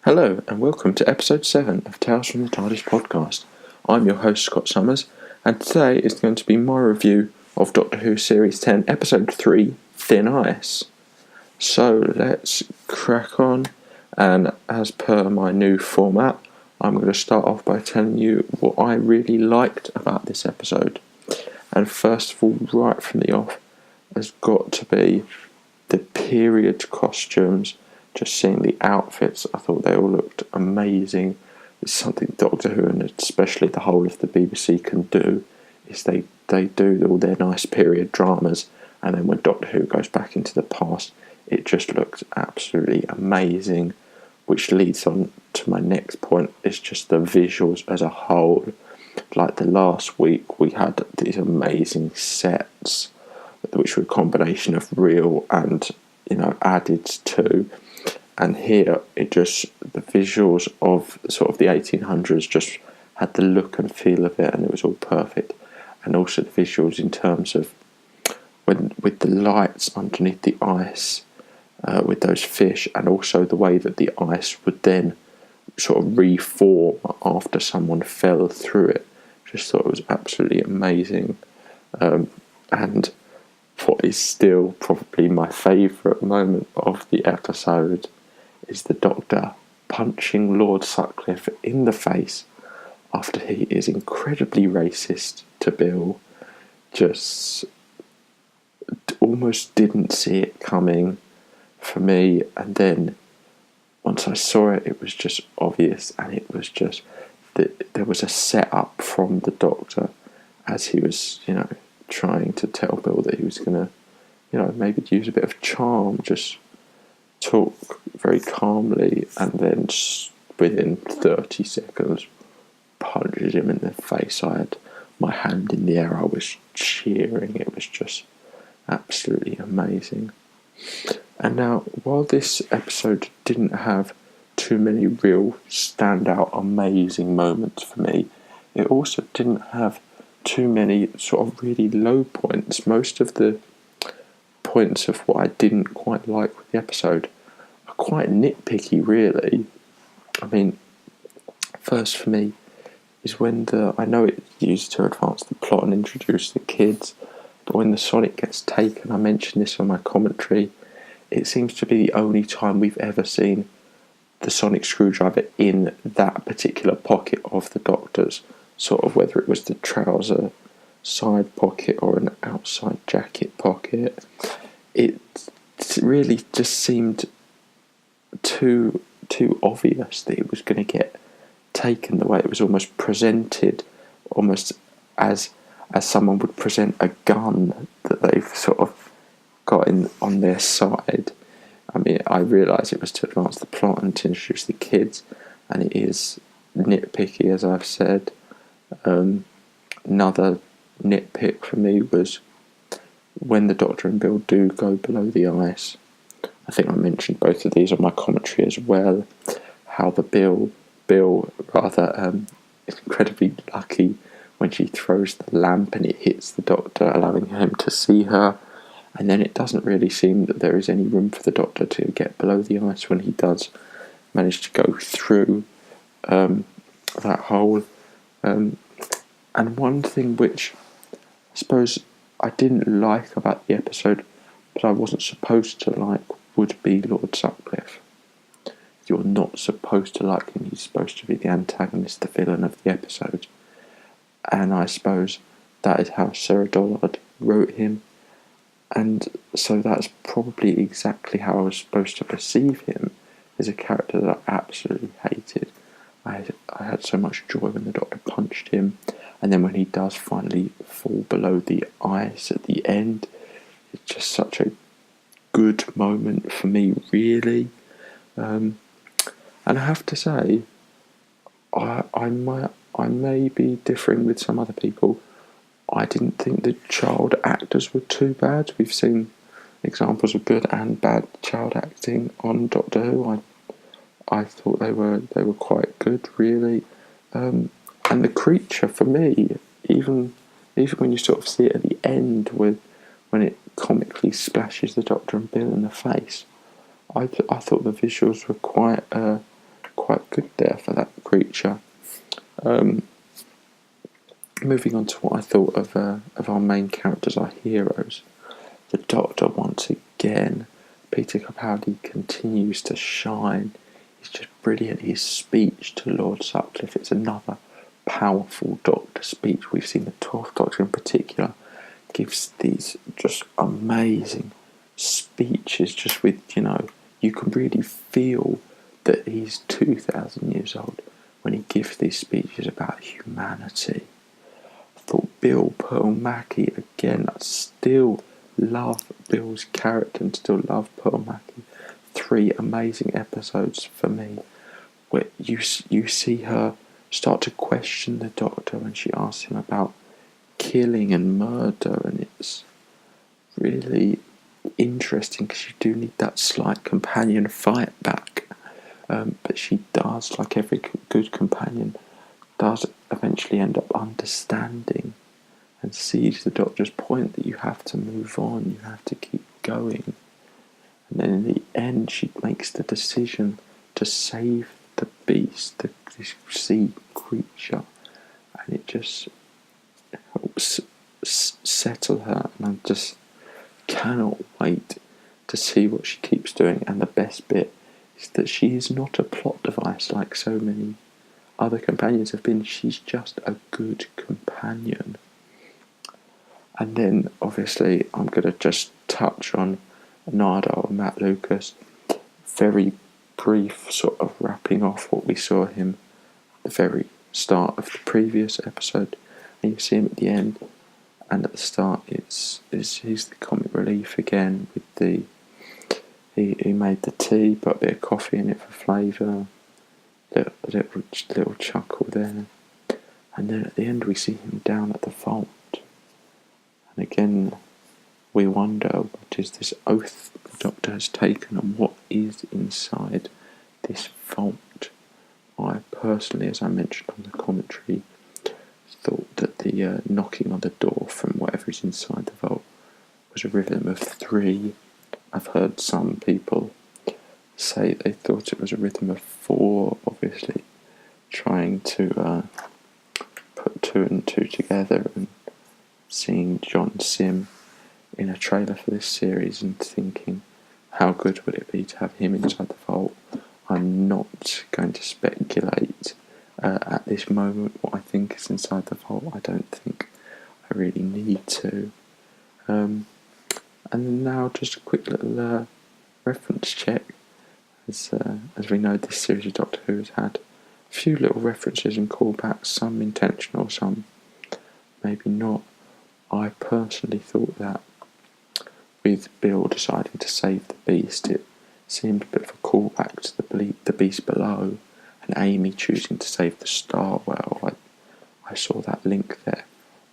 Hello and welcome to episode 7 of Tales from the TARDIS Podcast. I'm your host Scott Summers, and today is going to be my review of Doctor Who Series 10 episode 3, Thin Ice. So let's crack on, and as per my new format, I'm going to start off by telling you what I really liked about this episode. And first of all, right from the off, has got to be the period costumes. Just seeing the outfits, I thought they all looked amazing. It's something Doctor Who, and especially the whole of the BBC, can do, is they do all their nice period dramas, and then when Doctor Who goes back into the past, it just looks absolutely amazing, which leads on to my next point, is just the visuals as a whole. Like the last week, we had these amazing sets, which were a combination of real and, added to. And here, the visuals of sort of the 1800s just had the look and feel of it, and it was all perfect. And also the visuals in terms of with the lights underneath the ice, with those fish, and also the way that the ice would then sort of reform after someone fell through it. Just thought it was absolutely amazing. And what is still probably my favourite moment of the episode is the Doctor punching Lord Sutcliffe in the face after he is incredibly racist to Bill. Just almost didn't see it coming for me, and then once I saw it, it was just obvious, and it was just that there was a set-up from the Doctor as he was, trying to tell Bill that he was going to, maybe use a bit of charm, just talk very calmly, and then within 30 seconds punches him in the face. I had my hand in the air, I was cheering, it was just absolutely amazing. And now, while this episode didn't have too many real standout amazing moments for me, it also didn't have too many sort of really low points. Most of the points of what I didn't quite like with the episode are quite nitpicky, really. I mean, first for me is when I know it's used to advance the plot and introduce the kids, but when the Sonic gets taken, I mentioned this on my commentary, it seems to be the only time we've ever seen the Sonic screwdriver in that particular pocket of the Doctor's, sort of whether it was the trouser side pocket or an outside jacket pocket. It really just seemed too obvious that it was going to get taken, the way it was almost presented, almost as someone would present a gun that they've sort of got on their side. I mean, I realise it was to advance the plot and to introduce the kids, and it is nitpicky, as I've said. Another nitpick for me was when the Doctor and Bill do go below the ice. I think I mentioned both of these on my commentary as well, how the Bill is incredibly lucky when she throws the lamp and it hits the Doctor, allowing him to see her, and then it doesn't really seem that there is any room for the Doctor to get below the ice when he does manage to go through that hole. And one thing which I suppose I didn't like about the episode, but I wasn't supposed to like, would be Lord Sutcliffe. You're not supposed to like him, he's supposed to be the antagonist, the villain of the episode. And I suppose that is how Sarah Dollard wrote him, and so that's probably exactly how I was supposed to perceive him, as a character that I absolutely hated. I had so much joy when the Doctor punched him, and then when he does finally fall below the ice at the end, it's just such a good moment for me, really. And I have to say, I may be differing with some other people. I didn't think the child actors were too bad. We've seen examples of good and bad child acting on Doctor Who. I thought they were quite good, really. And the creature, for me, even when you sort of see it at the end, when it comically splashes the Doctor and Bill in the face, I thought the visuals were quite quite good there for that creature. Moving on to what I thought of our main characters, our heroes. The Doctor, once again, Peter Capaldi continues to shine. He's just brilliant. His speech to Lord Sutcliffe, it's another powerful Doctor speech. We've seen the 12th Doctor in particular gives these just amazing speeches, just with, you can really feel that he's 2,000 years old when he gives these speeches about humanity. I thought Bill Pearl Mackie, again, I still love Bill's character and still love Pearl Mackie. 3 amazing episodes for me where you see her start to question the Doctor when she asks him about killing and murder, and it's really interesting because you do need that slight companion fight back, but she does, like every good companion, does eventually end up understanding and sees the Doctor's point that you have to move on, you have to keep going. And then in the end, she makes the decision to save the beast, this sea creature, and it just helps settle her. And I just cannot wait to see what she keeps doing. And the best bit is that she is not a plot device like so many other companions have been. She's just a good companion. And then, obviously, I'm going to just touch on Nardo and Matt Lucas. Very brief sort of wrapping off what we saw him at the very start of the previous episode. And you see him at the end. And at the start, he's the comic relief again with the... He made the tea, put a bit of coffee in it for flavour. Little chuckle there. And then at the end, we see him down at the vault. And again, we wonder, what is this oath the Doctor has taken and what is inside this vault? I personally, as I mentioned on the commentary, thought that the knocking on the door from whatever is inside the vault was a rhythm of 3. I've heard some people say they thought it was a rhythm of 4, obviously trying to put 2 and 2 together, and seeing John Sim in a trailer for this series and thinking, how good would it be to have him inside the vault? I'm not going to speculate at this moment what I think is inside the vault. I don't think I really need to. And then now just a quick little reference check. As we know, this series of Doctor Who has had a few little references and callbacks, some intentional, some maybe not. I personally thought that with Bill deciding to save the Beast, it seemed a bit of a callback to the Beast Below, and Amy choosing to save the Star. Well, I saw that link there.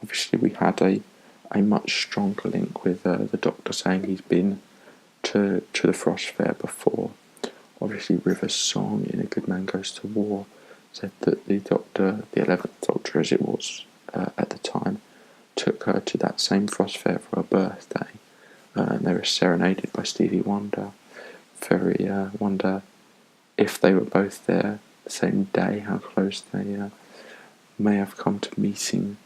Obviously, we had a much stronger link with the Doctor saying he's been to the Frost Fair before. Obviously, River's song in A Good Man Goes to War said that the Doctor, the 11th Doctor as it was at the time, took her to that same Frost Fair for her birthday, and they were serenaded by Stevie Wonder. Very wonder if they were both there the same day, how close they may have come to meeting,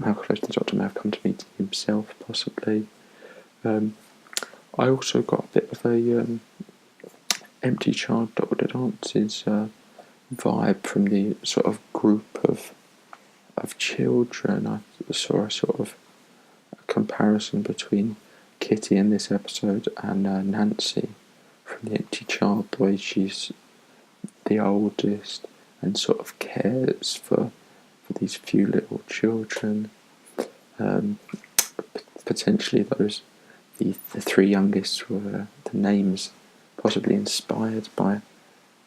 how close the Doctor may have come to meeting himself, possibly. I also got a bit of a Empty Child Doctor Dances vibe from the sort of group of children. I saw a sort of a comparison between Kitty in this episode and Nancy from the Empty Child, the way she's the oldest and sort of cares for these few little children. Potentially those the 3 youngest were the names possibly inspired by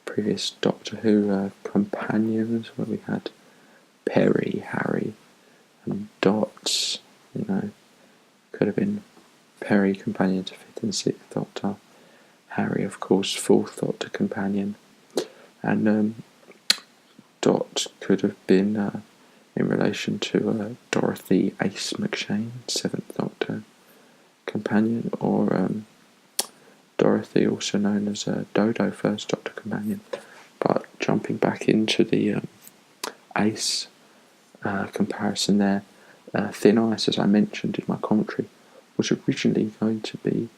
previous Doctor Who companions, where we had Perry, Harry and Dot. Could have been Perry, companion to 5th and 6th Doctor, Harry of course 4th Doctor companion, and Dot could have been in relation to Dorothy Ace McShane, 7th Doctor companion, or Dorothy, also known as Dodo, 1st Doctor companion. jumping back into the Ace comparison there, Thin Ice, as I mentioned in my commentary, was originally going to be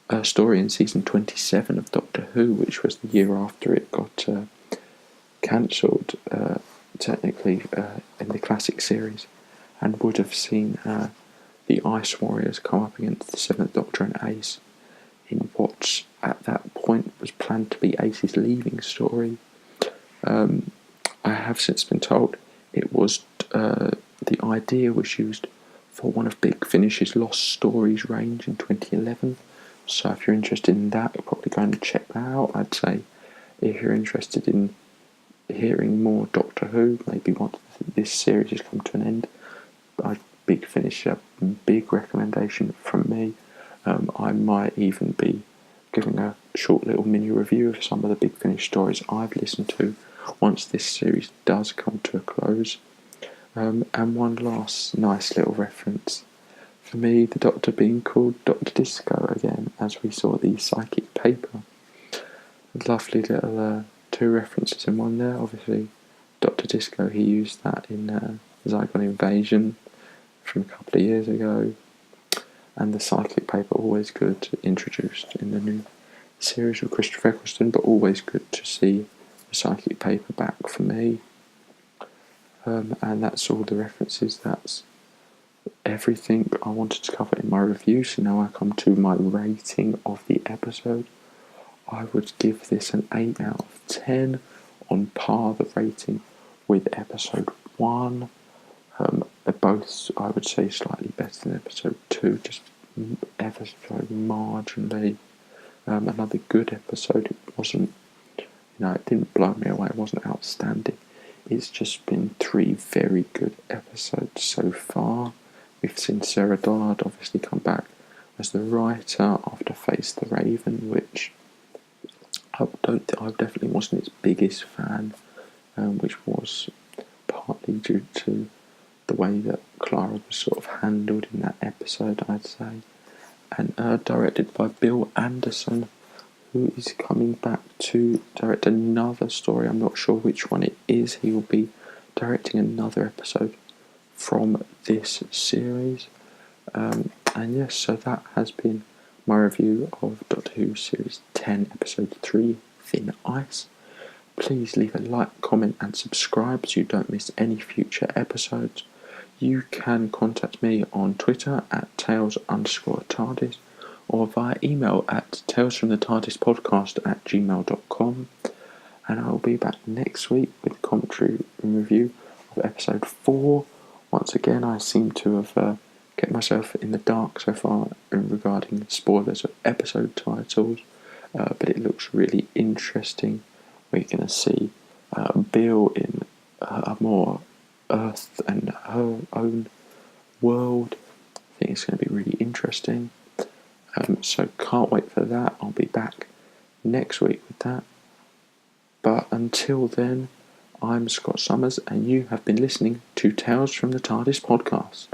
a story in season 27 of Doctor Who, which was the year after it got cancelled, technically, in the classic series, and would have seen the Ice Warriors come up against the Seventh Doctor and Ace in what at that point was planned to be Ace's leaving story. I have since been told it was the idea was used for one of Big Finish's Lost Stories range in 2011. So if you're interested in that, you're probably going to check that out. I'd say if you're interested in hearing more Doctor Who, maybe once this series has come to an end, Big Finish, a big recommendation from me. I might even be giving a short little mini review of some of the Big Finish stories I've listened to once this series does come to a close. And one last nice little reference. For me, the Doctor being called Dr. Disco again, as we saw the psychic paper. Lovely little two references in one there. Obviously, Dr. Disco, he used that in Zygon Invasion from a couple of years ago. And the psychic paper, always good, introduced in the new series with Christopher Eccleston, but always good to see the psychic paper back for me. And that's all the references. That's everything I wanted to cover in my review. So now I come to my rating of the episode. I would give this an 8 out of 10, on par the rating with episode 1. Both, I would say, slightly better than episode 2, just ever so marginally. Another good episode. It wasn't, it didn't blow me away. It wasn't outstanding. It's just been 3 very good episodes so far. We've seen Sarah Dollard obviously come back as the writer after Face the Raven, which I definitely wasn't its biggest fan, which was partly due to the way that Clara was sort of handled in that episode, I'd say. And directed by Bill Anderson, who is coming back to direct another story. I'm not sure which one it is. He will be directing another episode from this series. And yes, so that has been my review of Doctor Who Series 10, Episode 3, Thin Ice. Please leave a like, comment and subscribe so you don't miss any future episodes. You can contact me on Twitter at Tales_TARDIS or via email at talesfromthetardis@gmail.com, and I'll be back next week with commentary and review of episode 4. Once again, I seem to have kept myself in the dark so far regarding spoilers of episode titles, but it looks really interesting. We're going to see Bill in a more Earth and her own world. I think it's going to be really interesting. So can't wait for that. I'll be back next week with that. But until then, I'm Scott Summers, and you have been listening to Tales from the TARDIS Podcast.